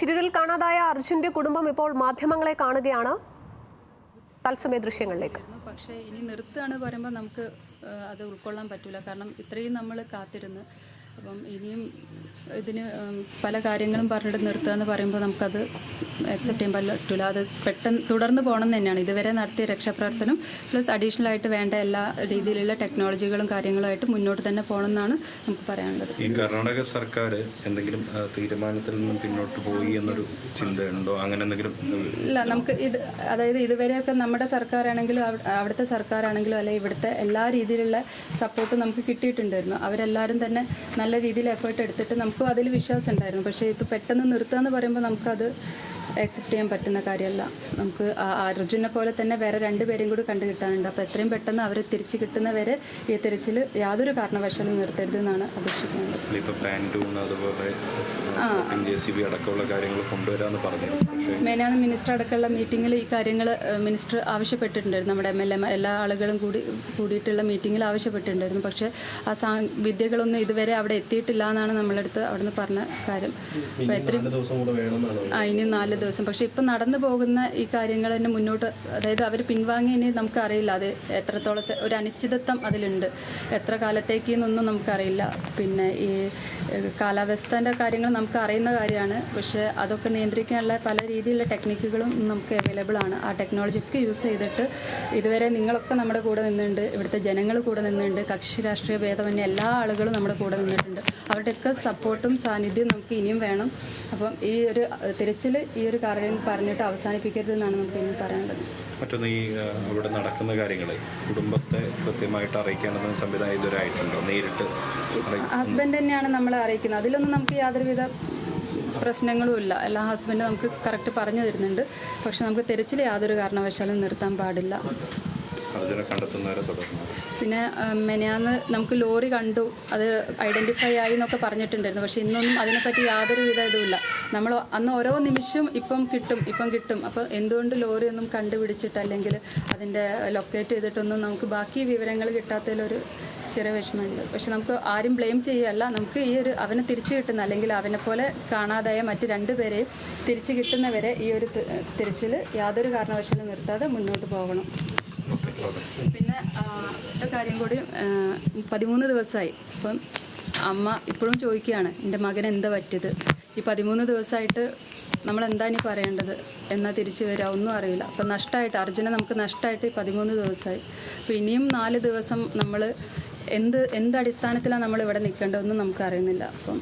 ശിരൂരിൽ കാണാതായ അർജുന്റെ കുടുംബം ഇപ്പോൾ മാധ്യമങ്ങളെ കാണുകയാണ്. തത്സമയ ദൃശ്യങ്ങളിലേക്ക്. പക്ഷേ ഇനി നിർത്തുകയാണ് പറയുമ്പോൾ നമുക്ക് അത് ഉൾക്കൊള്ളാൻ പറ്റില്ല. കാരണം ഇത്രയും നമ്മൾ കാത്തിരുന്ന് അപ്പം ഇനിയും ഇതിന് പല കാര്യങ്ങളും പറഞ്ഞിട്ട് നിർത്തുക എന്ന് പറയുമ്പോൾ നമുക്കത് അക്സെപ്റ്റ് ചെയ്യാൻ പറ്റില്ല. അത് പെട്ടെന്ന് തുടർന്ന് പോകണം എന്ന് തന്നെയാണ് ഇതുവരെ നടത്തിയ രക്ഷാപ്രവർത്തനം. പ്ലസ് അഡീഷണൽ ആയിട്ട് വേണ്ട എല്ലാ രീതിയിലുള്ള ടെക്നോളജികളും കാര്യങ്ങളുമായിട്ട് മുന്നോട്ട് തന്നെ പോകണം എന്നാണ് നമുക്ക് പറയാനുള്ളത്. ഈ കർണാടക സർക്കാർ എന്തെങ്കിലും തീരുമാനത്തിൽ നിന്നും പിന്നോട്ട് പോയി എന്നൊരു ചിന്തയുണ്ടോ? അങ്ങനെ എന്തെങ്കിലും ഇല്ല. നമുക്ക് അതായത് ഇതുവരെയൊക്കെ നമ്മുടെ സർക്കാരാണെങ്കിലും അവിടുത്തെ സർക്കാരാണെങ്കിലും അല്ലെങ്കിൽ ഇവിടുത്തെ എല്ലാ രീതിയിലുള്ള സപ്പോർട്ടും നമുക്ക് കിട്ടിയിട്ടുണ്ടായിരുന്നു. അവരെല്ലാവരും തന്നെ നല്ല രീതിയിൽ എഫേർട്ട് എടുത്തിട്ട് നമുക്കും അതിൽ വിശ്വാസം ഉണ്ടായിരുന്നു. പക്ഷേ ഇപ്പോൾ പെട്ടെന്ന് നിർത്തുക എന്ന് പറയുമ്പോൾ നമുക്കത് അക്സെപ്റ്റ് ചെയ്യാൻ പറ്റുന്ന കാര്യമല്ല. നമുക്ക് അർജുനെ പോലെ തന്നെ വേറെ 2 പേരെയും കൂടി കണ്ടു കിട്ടാനുണ്ട്. അപ്പോൾ എത്രയും പെട്ടെന്ന് അവരെ തിരിച്ചു കിട്ടുന്നവരെ ഈ തിരച്ചിൽ യാതൊരു കാരണവശാലും നിർത്തരുതെന്നാണ് അപേക്ഷിക്കുന്നത്. മെനാന്ന് മിനിസ്റ്റർ അടക്കമുള്ള മീറ്റിങ്ങിൽ ഈ കാര്യങ്ങൾ മിനിസ്റ്റർ ആവശ്യപ്പെട്ടിട്ടുണ്ടായിരുന്നു. നമ്മുടെ MLA എല്ലാ ആളുകളും കൂടിയിട്ടുള്ള മീറ്റിങ്ങിൽ ആവശ്യപ്പെട്ടിട്ടുണ്ടായിരുന്നു. പക്ഷേ ആ വിദ്യകളൊന്നും ഇതുവരെ അവിടെ എത്തിയിട്ടില്ല എന്നാണ് നമ്മളടുത്ത് അവിടുന്ന് പറഞ്ഞ കാര്യം. അപ്പോൾ ഇനി 4 ദിവസം. പക്ഷേ ഇപ്പം നടന്നു പോകുന്ന ഈ കാര്യങ്ങൾ തന്നെ മുന്നോട്ട്, അതായത് അവർ പിൻവാങ്ങി ഇനി നമുക്കറിയില്ല അത് എത്രത്തോളത്തെ ഒരു അനിശ്ചിതത്വം അതിലുണ്ട്. എത്ര കാലത്തേക്ക് എന്നൊന്നും നമുക്കറിയില്ല. പിന്നെ ഈ കാലാവസ്ഥേൻ്റെ കാര്യങ്ങൾ നമുക്ക് അറിയുന്ന കാര്യമാണ്. പക്ഷേ അതൊക്കെ നിയന്ത്രിക്കാനുള്ള പല രീതിയിലുള്ള ടെക്നിക്കുകളും നമുക്ക് അവൈലബിൾ ആണ്. ആ ടെക്നോളജിയൊക്കെ യൂസ് ചെയ്തിട്ട് ഇതുവരെ നിങ്ങളൊക്കെ നമ്മുടെ കൂടെ നിന്നുണ്ട്, ഇവിടുത്തെ ജനങ്ങൾ കൂടെ നിന്നുണ്ട്, കക്ഷി രാഷ്ട്രീയ ഭേദമന്യേ എല്ലാ ആളുകളും നമ്മുടെ കൂടെ നിന്നിട്ടുണ്ട്. അവരുടെയൊക്കെ സപ്പോർട്ടും സാന്നിധ്യവും നമുക്ക് ഇനിയും വേണം. അപ്പം ഈ ഒരു തിരച്ചിൽ ഈ ഒരു കാര്യം പറഞ്ഞിട്ട് അവസാനിപ്പിക്കരുതെന്നാണ് നമുക്ക് ഇനി പറയാനുള്ളത്. മറ്റൊന്ന്, ഈ അവിടെ നടക്കുന്ന കാര്യങ്ങൾ കുടുംബത്തെ കൃത്യമായിട്ട് അറിയിക്കാനുള്ള സംവിധാനം ഇതുവരായിട്ടുണ്ടോ? നേരിട്ട് ഹസ്ബൻഡ് തന്നെയാണ് നമ്മളെ അറിയിക്കുന്നത്. അതിലൊന്നും നമുക്ക് യാതൊരുവിധ പ്രശ്നങ്ങളും ഇല്ല. എല്ലാ ഹസ്ബൻഡ് നമുക്ക് കറക്റ്റ് പറഞ്ഞു തരുന്നുണ്ട്. പക്ഷെ നമുക്ക് തിരച്ചിൽ യാതൊരു കാരണവശാലും നിർത്താൻ പാടില്ല. പിന്നെ മെനയാന്ന് നമുക്ക് ലോറി കണ്ടു, അത് ഐഡൻറ്റിഫൈ ആയി എന്നൊക്കെ പറഞ്ഞിട്ടുണ്ടായിരുന്നു. പക്ഷേ ഇന്നൊന്നും അതിനെപ്പറ്റി യാതൊരു വിധ ഇതുമില്ല. നമ്മൾ അന്ന് ഓരോ നിമിഷവും ഇപ്പം കിട്ടും. അപ്പോൾ എന്തുകൊണ്ട് ലോറി ഒന്നും കണ്ടുപിടിച്ചിട്ട് അല്ലെങ്കിൽ അതിൻ്റെ ലൊക്കേറ്റ് ചെയ്തിട്ടൊന്നും നമുക്ക് ബാക്കി വിവരങ്ങൾ കിട്ടാത്തതിലൊരു ചെറിയ വിഷമമുണ്ട്. പക്ഷെ നമുക്ക് ആരും ബ്ലെയിം ചെയ്യുകയല്ല. നമുക്ക് ഈ ഒരു അവനെ തിരിച്ചു കിട്ടുന്ന അല്ലെങ്കിൽ അവനെപ്പോലെ കാണാതായ മറ്റ് 2 പേരെയും തിരിച്ചു കിട്ടുന്നവരെ ഈ ഒരു തിരച്ചിൽ യാതൊരു കാരണവശാലും നിർത്താതെ മുന്നോട്ട് പോകണം. പിന്നെ ഒരു കാര്യം കൂടി, 13 ദിവസമായി. അപ്പം അമ്മ ഇപ്പോഴും ചോദിക്കുകയാണ് എൻ്റെ മകൻ എന്താ പറ്റിയത്. ഈ 13 ദിവസമായിട്ട് നമ്മളെന്താ ഇനി പറയേണ്ടത്, എന്നാ തിരിച്ചു വരിക ഒന്നും അറിയില്ല. അപ്പം നഷ്ടമായിട്ട് അർജുനെ നമുക്ക് നഷ്ടമായിട്ട് 13 ദിവസമായി. അപ്പോൾ ഇനിയും 4 ദിവസം നമ്മൾ എന്ത് അടിസ്ഥാനത്തിലാണ് നമ്മൾ ഇവിടെ നിൽക്കേണ്ടതെന്നും നമുക്ക് അറിയുന്നില്ല. അപ്പം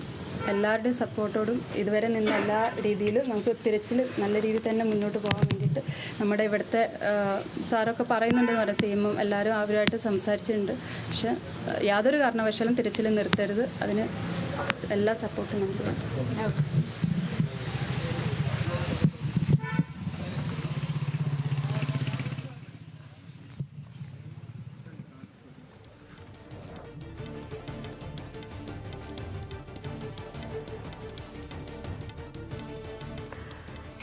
എല്ലാവരുടെയും സപ്പോർട്ടോടും ഇതുവരെ നിന്ന എല്ലാ രീതിയിലും നമുക്ക് തിരച്ചിൽ നല്ല രീതിയിൽ തന്നെ മുന്നോട്ട് പോകാൻ വേണ്ടിയിട്ട് നമ്മുടെ ഇവിടുത്തെ സാറൊക്കെ പറയുന്നുണ്ടെന്ന് പറയാം. CM എല്ലാവരും അവരുമായിട്ട് സംസാരിച്ചിട്ടുണ്ട്. പക്ഷെ യാതൊരു കാരണവശാലും തിരച്ചിൽ നിർത്തരുത്. അതിന് എല്ലാ സപ്പോർട്ടും നമുക്ക് വേണം.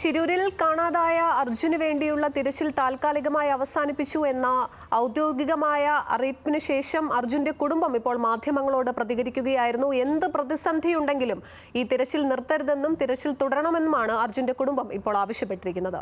ശിരൂരിൽ കാണാതായ അർജുന് വേണ്ടിയുള്ള തിരച്ചിൽ താൽക്കാലികമായി അവസാനിപ്പിച്ചു എന്ന ഔദ്യോഗികമായ അറിയിപ്പിന് ശേഷം അർജുന്റെ കുടുംബം ഇപ്പോൾ മാധ്യമങ്ങളോട് പ്രതികരിക്കുകയായിരുന്നു. എന്ത് പ്രതിസന്ധിയുണ്ടെങ്കിലും ഈ തിരച്ചിൽ നിർത്തരുതെന്നും തിരച്ചിൽ തുടരണമെന്നുമാണ് അർജുന്റെ കുടുംബം ഇപ്പോൾ ആവശ്യപ്പെട്ടിരിക്കുന്നത്.